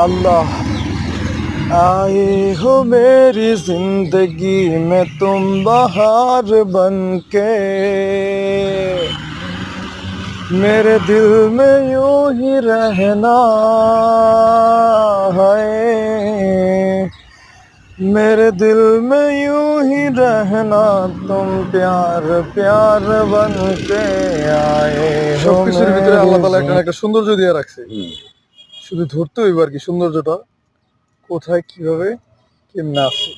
अल्लाह आए हो मेरी जिंदगी में तुम बहार बन के, मेरे दिल में यूं ही रहना है, मेरे दिल में यूं ही रहना, तुम प्यार प्यार बन के आए हो। সবকিছুর ভিতরে আল্লাহ তাআলা একটা সৌন্দর্য দিয়ে রাখছে, শুধু ধরতে হইব আর কি সৌন্দর্যটা কোথায় কিভাবে কেমনে আছে।